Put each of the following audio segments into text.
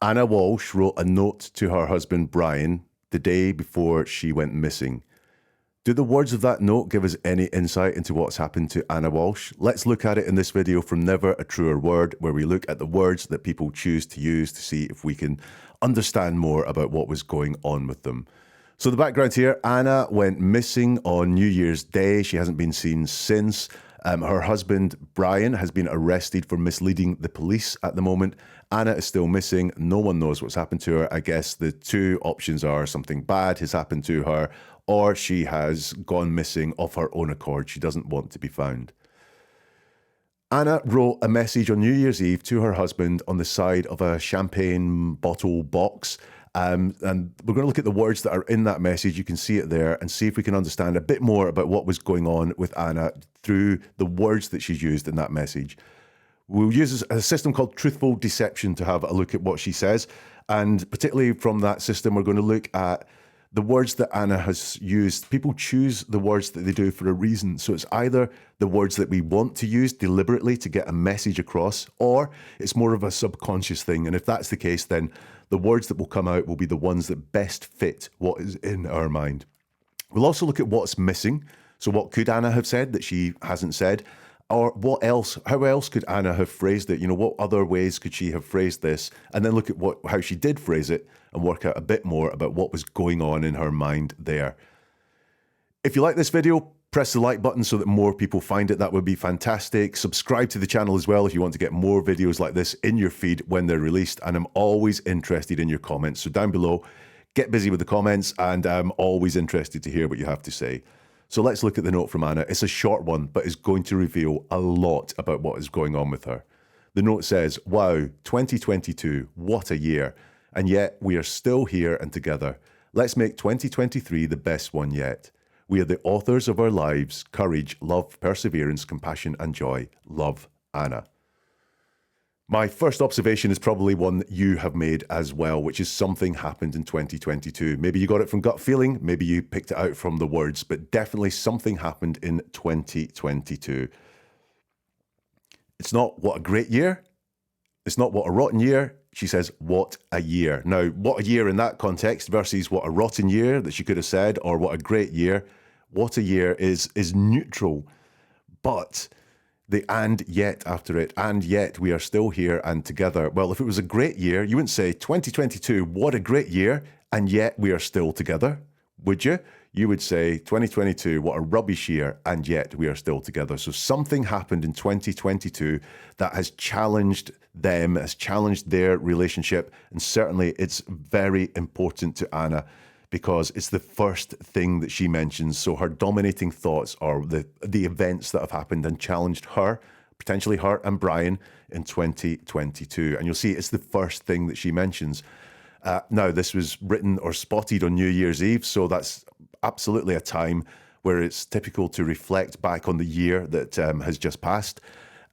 Anna Walsh wrote a note to her husband Brian the day before she went missing. Do the words of that note give us any insight into what's happened to Anna Walsh? Let's look at it in this video from Never a Truer Word, where we look at the words that people choose to use to see if we can understand more about what was going on with them. So the background here, Anna went missing on New Year's Day. She hasn't been seen since. Her husband, Brian, has been arrested for misleading the police at the moment. Anna is still missing. No one knows what's happened to her. I guess the two options are something bad has happened to her, or she has gone missing of her own accord. She doesn't want to be found. Anna wrote a message on New Year's Eve to her husband on the side of a champagne bottle box. And we're going to look at the words that are in that message. You can see it there and see if we can understand a bit more about what was going on with Anna through the words that she's used in that message. We'll use a system called truthful deception to have a look at what she says. And particularly from that system, we're going to look at the words that Anna has used. People choose the words that they do for a reason. So it's either the words that we want to use deliberately to get a message across, or it's more of a subconscious thing. And if that's the case, then the words that will come out will be the ones that best fit what is in our mind. We'll also look at what's missing. So what could Anna have said that she hasn't said? Or what else? How else could Anna have phrased it? You know, what other ways could she have phrased this? And then look at how she did phrase it and work out a bit more about what was going on in her mind there. If you like this video, press the like button so that more people find it. That would be fantastic. Subscribe to the channel as well if you want to get more videos like this in your feed when they're released. And I'm always interested in your comments. So down below, get busy with the comments, and I'm always interested to hear what you have to say. So let's look at the note from Anna. It's a short one, but it's going to reveal a lot about what is going on with her. The note says, wow, 2022, what a year. And yet we are still here and together. Let's make 2023 the best one yet. We are the authors of our lives, courage, love, perseverance, compassion, and joy. Love, Anna. My first observation is probably one that you have made as well, which is something happened in 2022. Maybe you got it from gut feeling, maybe you picked it out from the words, but definitely something happened in 2022. It's not what a great year. It's not what a rotten year. She says, what a year. Now, what a year in that context versus what a rotten year that she could have said, or what a great year. What a year is neutral, but the and yet after it, and yet we are still here and together. Well, if it was a great year, you wouldn't say 2022, what a great year, and yet we are still together, would you? You would say 2022, what a rubbish year, and yet we are still together. So something happened in 2022 that has challenged them, has challenged their relationship, and certainly it's very important to Anna because it's the first thing that she mentions. So her dominating thoughts are the events that have happened and challenged her, potentially her and Brian, in 2022. And you'll see it's the first thing that she mentions. Now, this was written or spotted on New Year's Eve, so that's absolutely a time where it's typical to reflect back on the year that has just passed.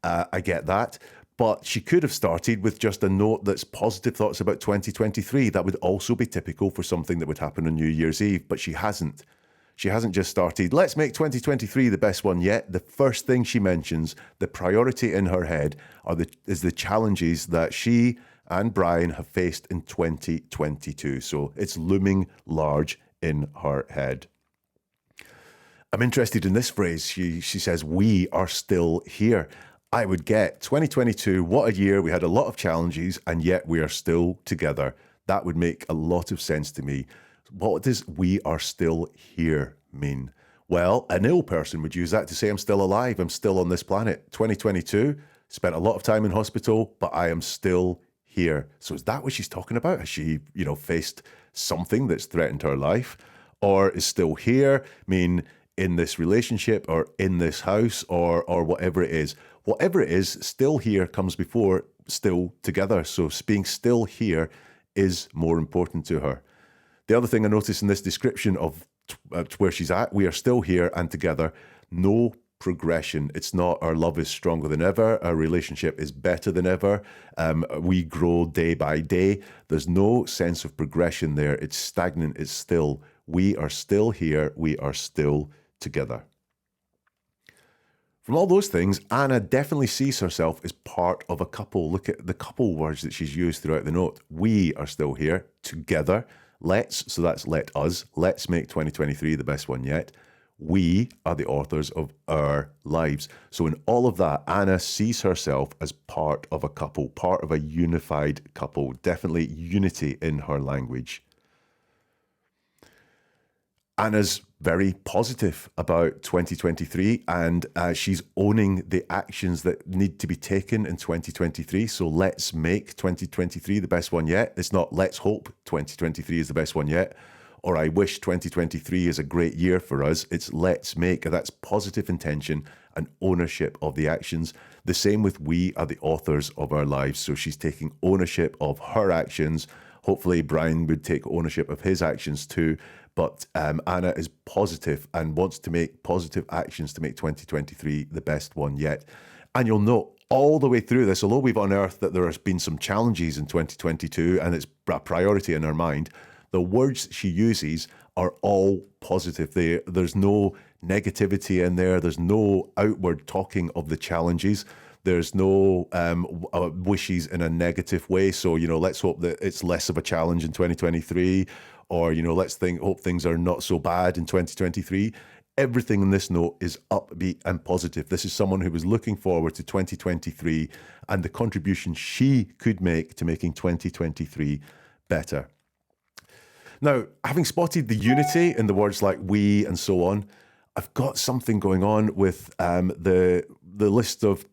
I get that. But she could have started with just a note that's positive thoughts about 2023. That would also be typical for something that would happen on New Year's Eve, but she hasn't. She hasn't just started, let's make 2023 the best one yet. The first thing she mentions, the priority in her head, is the challenges that she and Brian have faced in 2022. So it's looming large in her head. I'm interested in this phrase. She says, we are still here. I would get 2022, what a year. We had a lot of challenges, and yet we are still together. That would make a lot of sense to me. What does we are still here mean? Well, an ill person would use that to say, I'm still alive. I'm still on this planet. 2022, spent a lot of time in hospital, but I am still here. So is that what she's talking about? Has she, faced something that's threatened her life, or is still here mean in this relationship or in this house or whatever it is? Whatever it is, still here comes before still together. So being still here is more important to her. The other thing I noticed in this description of where she's at, we are still here and together, no progression. It's not our love is stronger than ever, our relationship is better than ever, we grow day by day. There's no sense of progression there. It's stagnant. It's still. We are still here. We are still together. From all those things, Anna definitely sees herself as part of a couple. Look at the couple words that she's used throughout the note. We are still here together. Let's, so that's let us. Let's make 2023 the best one yet. We are the authors of our lives. So in all of that, Anna sees herself as part of a couple, part of a unified couple. Definitely unity in her language. Anna's very positive about 2023, and she's owning the actions that need to be taken in 2023. So let's make 2023 the best one yet. It's not let's hope 2023 is the best one yet, or I wish 2023 is a great year for us. It's let's make. That's positive intention and ownership of the actions. The same with we are the authors of our lives. So she's taking ownership of her actions. Hopefully Brian would take ownership of his actions too. But Anna is positive and wants to make positive actions to make 2023 the best one yet. And you'll note all the way through this, although we've unearthed that there has been some challenges in 2022 and it's a priority in her mind, the words she uses are all positive. There's no negativity in there. There's no outward talking of the challenges. There's no wishes in a negative way. So, let's hope that it's less of a challenge in 2023, or, let's hope things are not so bad in 2023. Everything in this note is upbeat and positive. This is someone who was looking forward to 2023 and the contribution she could make to making 2023 better. Now, having spotted the unity in the words like we and so on, I've got something going on with the list of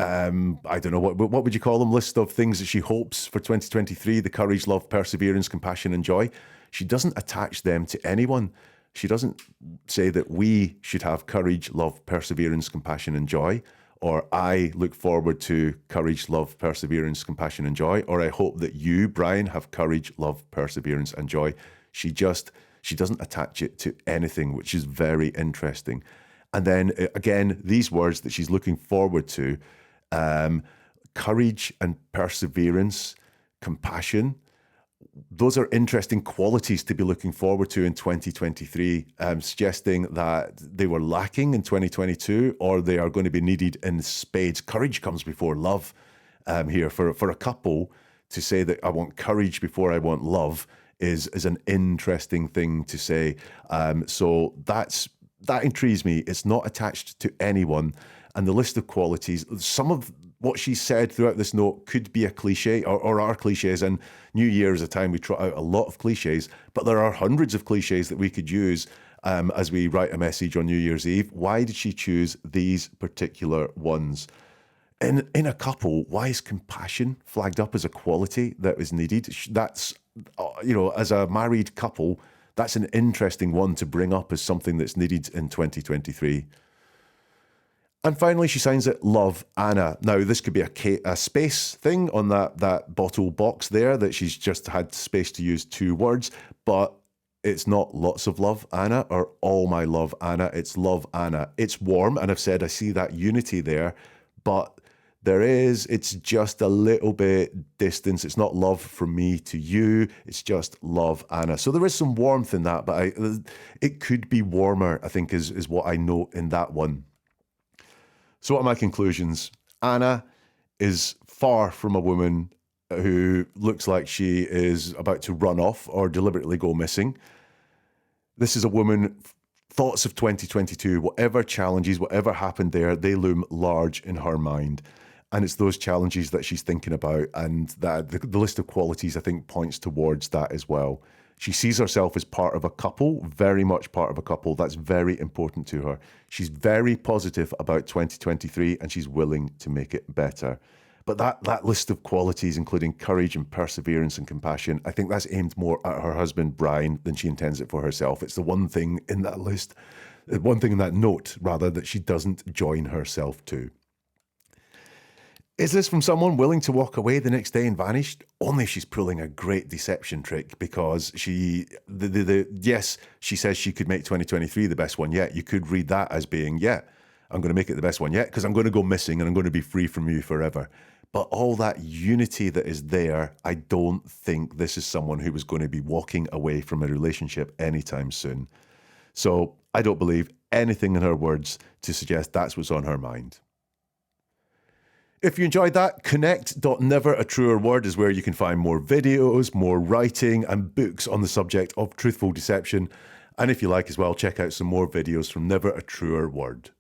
I don't know, what would you call them? List of things that she hopes for 2023, the courage, love, perseverance, compassion, and joy. She doesn't attach them to anyone. She doesn't say that we should have courage, love, perseverance, compassion, and joy, or I look forward to courage, love, perseverance, compassion, and joy, or I hope that you, Brian, have courage, love, perseverance, and joy. She doesn't attach it to anything, which is very interesting. And then again, these words that she's looking forward to, courage and perseverance, compassion, those are interesting qualities to be looking forward to in 2023, suggesting that they were lacking in 2022 or they are going to be needed in spades. Courage comes before love here. For a couple to say that I want courage before I want love is an interesting thing to say. So that intrigues me. It's not attached to anyone. And the list of qualities, some of what she said throughout this note could be a cliche or are cliches. And New Year is a time we trot out a lot of cliches, but there are hundreds of cliches that we could use as we write a message on New Year's Eve. Why did she choose these particular ones? In a couple, why is compassion flagged up as a quality that is needed? That's, as a married couple, that's an interesting one to bring up as something that's needed in 2023. And finally, she signs it, love, Anna. Now, this could be a space thing on that bottle box there, that she's just had space to use two words, but it's not lots of love, Anna, or all my love, Anna. It's love, Anna. It's warm, and I've said I see that unity there, but it's just a little bit distance. It's not love from me to you. It's just love, Anna. So there is some warmth in that, but it could be warmer, I think, is what I note in that one. So what are my conclusions? Anna is far from a woman who looks like she is about to run off or deliberately go missing. This is a woman, thoughts of 2022, whatever challenges, whatever happened there, they loom large in her mind. And it's those challenges that she's thinking about, and that the list of qualities, I think, points towards that as well. She sees herself as part of a couple, very much part of a couple. That's very important to her. She's very positive about 2023 and she's willing to make it better. But that list of qualities, including courage and perseverance and compassion, I think that's aimed more at her husband, Brian, than she intends it for herself. It's the one thing in that list, one thing in that note, rather, that she doesn't join herself to. Is this from someone willing to walk away the next day and vanish? Only if she's pulling a great deception trick, because yes, she says she could make 2023 the best one yet. You could read that as being, yeah, I'm going to make it the best one yet because I'm going to go missing and I'm going to be free from you forever. But all that unity that is there, I don't think this is someone who was going to be walking away from a relationship anytime soon. So I don't believe anything in her words to suggest that's what's on her mind. If you enjoyed that, connect.neveratruerword is where you can find more videos, more writing and books on the subject of truthful deception. And if you like as well, check out some more videos from Never a Truer Word.